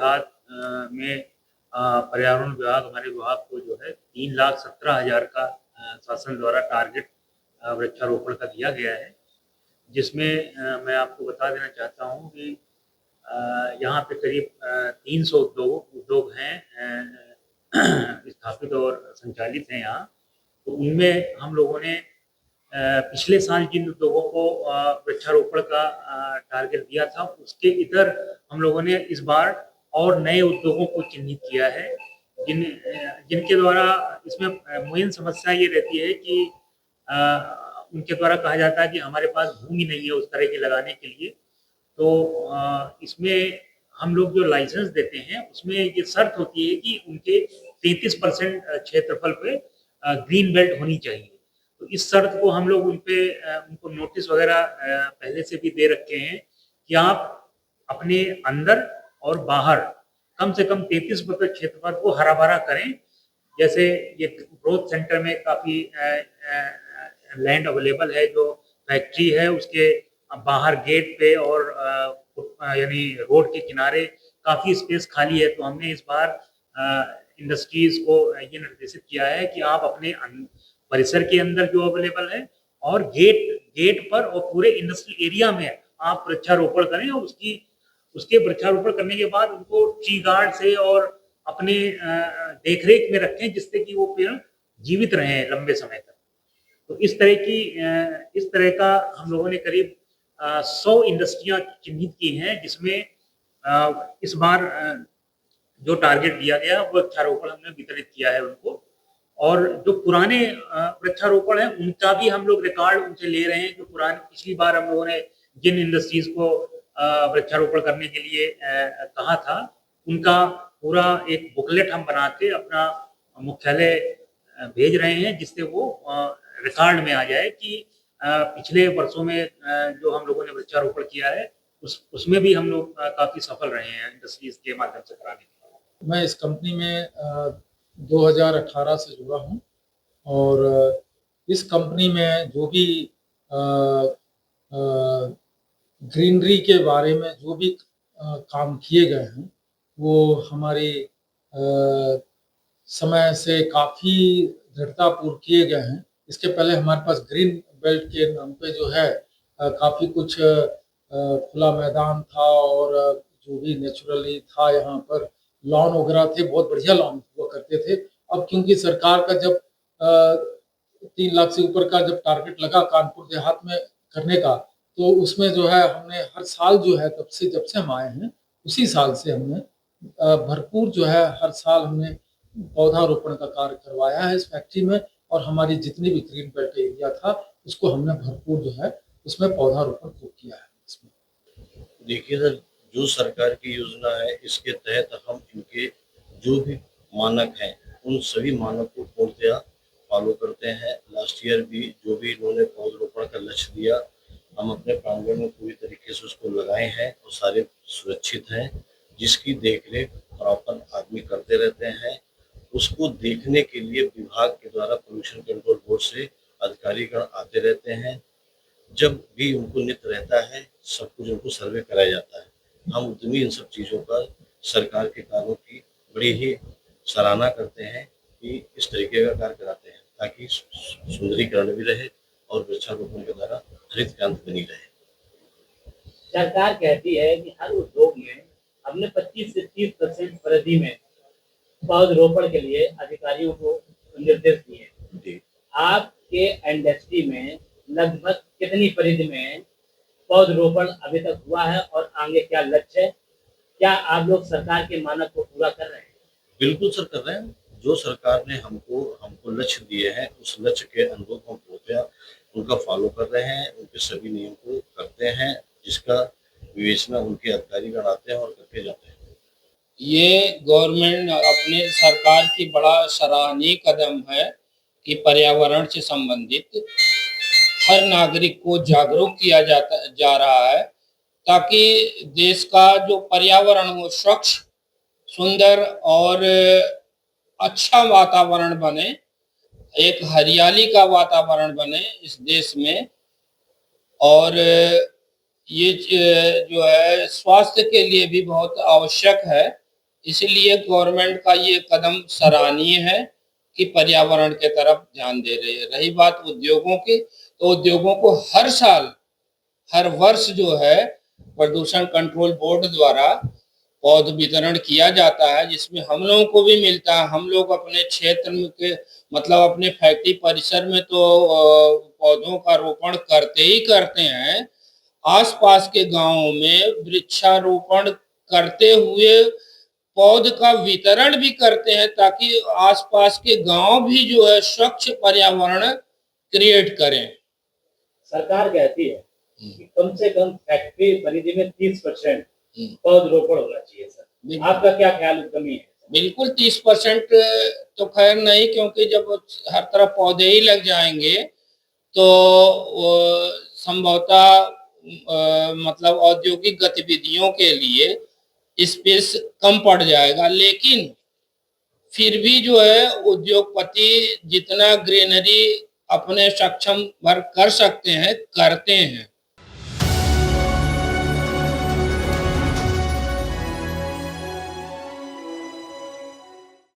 2007 में पर्यावरण विभाग हमारे विभाग को जो है 3,17,000 का शासन द्वारा टारगेट वृक्षारोपण का दिया गया है, जिसमें मैं आपको बता देना चाहता हूँ कि यहाँ पे करीब 300 उद्योग हैं स्थापित और संचालित हैं यहाँ। तो उनमें हम लोगों ने पिछले साल जिन उद्योगों को वृक्षारोपण का टारगेट दिया था, उसके इधर हम लोगों ने इस बार और नए उद्योगों को चिन्हित किया है, जिनके द्वारा इसमें मेन समस्या ये रहती है कि उनके द्वारा कहा जाता है कि हमारे पास भूमि नहीं है उस तरह के लगाने के लिए। तो इसमें हम लोग जो लाइसेंस देते हैं उसमें ये शर्त होती है कि उनके 33% क्षेत्रफल पे ग्रीन बेल्ट होनी चाहिए। तो इस शर्त को हम लोग उनको नोटिस वगैरह पहले से भी दे रखे हैं कि आप अपने अंदर और बाहर कम से कम 33% क्षेत्रफल को हरा भरा करें। जैसे ये ग्रोथ सेंटर में काफ़ी लैंड अवेलेबल है, जो फैक्ट्री है उसके बाहर गेट पे और यानी रोड के किनारे काफ़ी स्पेस खाली है। तो हमने इस बार इंडस्ट्रीज को ये निर्देशित किया है कि आप अपने परिसर के अंदर जो अवेलेबल है और गेट पर और पूरे इंडस्ट्रियल एरिया में आप वृक्षारोपण करें, और उसके वृक्षारोपण करने के बाद उनको ट्री गार्ड से और अपने देखरेख में रखें, जिससे कि वो पेड़ जीवित रहें लंबे समय तक। तो इस तरह का हम लोगों ने करीब 100 इंडस्ट्रियां चिन्हित की हैं, जिसमें इस बार जो टारगेट दिया गया वो वृक्षारोपण हमने वितरित किया है उनको। और जो पुराने वृक्षारोपण है उनका भी हम लोग रिकॉर्ड उनसे ले रहे हैं। जो पुराने पिछली बार हम लोगों ने जिन इंडस्ट्रीज को वृक्षारोपण करने के लिए कहा था, उनका पूरा एक बुकलेट हम बना के अपना मुख्यालय भेज रहे हैं, जिससे वो रिकॉर्ड में आ जाए कि पिछले वर्षों में जो हम लोगों ने वृक्षारोपण किया है उसमें भी हम लोग काफ़ी सफल रहे हैं इंडस्ट्रीज के माध्यम से कराने के। मैं इस कंपनी में 2018 से जुड़ा हूँ और इस कंपनी में जो भी ग्रीनरी के बारे में जो भी काम किए गए हैं वो हमारे समय से काफ़ी दृढ़तापूर्वक किए गए हैं। इसके पहले हमारे पास ग्रीन बेल्ट के नाम पे जो है काफ़ी कुछ खुला मैदान था और जो भी नेचुरली था यहाँ पर लॉन वगैरह थे, बहुत बढ़िया लॉन हुआ करते थे। अब क्योंकि सरकार का जब 3 लाख से ऊपर का जब टारगेट लगा कानपुर देहात में करने का, तो उसमें जो है हमने हर साल जो है जब से हम आए हैं उसी साल से हमने भरपूर जो है हर साल हमने पौधारोपण का कार्य करवाया है इस फैक्ट्री में। और हमारी जितनी भी ग्रीन बेल्ट एरिया था उसको हमने भरपूर जो है उसमें पौधारोपण खूब किया है। इसमें देखिए सर, जो सरकार की योजना है इसके तहत हम इनके जो भी मानक हैं उन सभी मानक को पूर्णतया फॉलो करते हैं। लास्ट ईयर भी जो भी इन्होंने पौधरोपण का लक्ष्य दिया, हम अपने प्रांगण में पूरी तरीके से उसको लगाए हैं और सारे सुरक्षित हैं, जिसकी देखरेख प्रॉपर आदमी करते रहते हैं। उसको देखने के लिए विभाग के द्वारा पोल्यूशन कंट्रोल बोर्ड से अधिकारीगण आते रहते हैं। जब भी उनको नित रहता है सब कुछ उनको सर्वे कराया जाता है। हम उद्यमी इन सब चीज़ों पर सरकार के कार्यों की बड़ी ही सराहना करते हैं कि इस तरीके का कार्य कराते हैं ताकि सुंदरीकरण भी रहे और वृक्षारोपण के द्वारा हरित क्रांति बनी रहे। सरकार कहती है कि हर उद्योग में हमने 25 से 30% परिधि में पौधरोपण के लिए अधिकारियों को निर्देश दिए। आपके इंडस्ट्री में लगभग कितनी परिधि में पौधरोपण अभी तक हुआ है और आगे क्या लक्ष्य है? क्या आप लोग सरकार के मानक को पूरा कर रहे हैं? बिल्कुल सर, कर रहे हैं। जो सरकार ने हमको लक्ष्य दिए हैं उस लक्ष्य के अनुरूप हम पूर्णतया उनका फॉलो कर रहे हैं, उनके सभी नियम को करते हैं, जिसका विवेचना उनके अधिकारीगण आते हैं और करके जाते हैं। ये गवर्नमेंट अपने सरकार की बड़ा सराहनीय कदम है कि पर्यावरण से संबंधित हर नागरिक को जागरूक किया जा रहा है, ताकि देश का जो पर्यावरण हो स्वच्छ, सुंदर और अच्छा वातावरण बने, एक हरियाली का वातावरण बने इस देश में। और ये जो है स्वास्थ्य के लिए भी बहुत आवश्यक है इसलिए गवर्नमेंट का ये कदम सराहनीय है कि पर्यावरण के तरफ ध्यान दे रही है। रही बात उद्योगों की, तो उद्योगों को हर साल, हर वर्ष जो है प्रदूषण कंट्रोल बोर्ड द्वारा पौध वितरण किया जाता है, जिसमें हम लोगों को भी मिलता है। हम लोग अपने क्षेत्र में के मतलब अपने फैक्ट्री परिसर में तो पौधों का रोपण करते ही करते हैं, आसपास के गांवों में वृक्षारोपण करते हुए पौध का वितरण भी करते हैं, ताकि आसपास के गांव भी जो है स्वच्छ पर्यावरण क्रिएट करें। सरकार कहती है कि कम से कम फैक्ट्री परिधि में 30% पौधरोपण होना चाहिए। सर, आपका क्या ख्याल कमी है? बिल्कुल 30% तो खैर नहीं, क्योंकि जब हर तरफ पौधे ही लग जाएंगे तो संभवतः मतलब औद्योगिक गतिविधियों के लिए स्पेस कम पड़ जाएगा। लेकिन फिर भी जो है उद्योगपति जितना ग्रीनरी अपने सक्षम भर कर सकते हैं, करते हैं।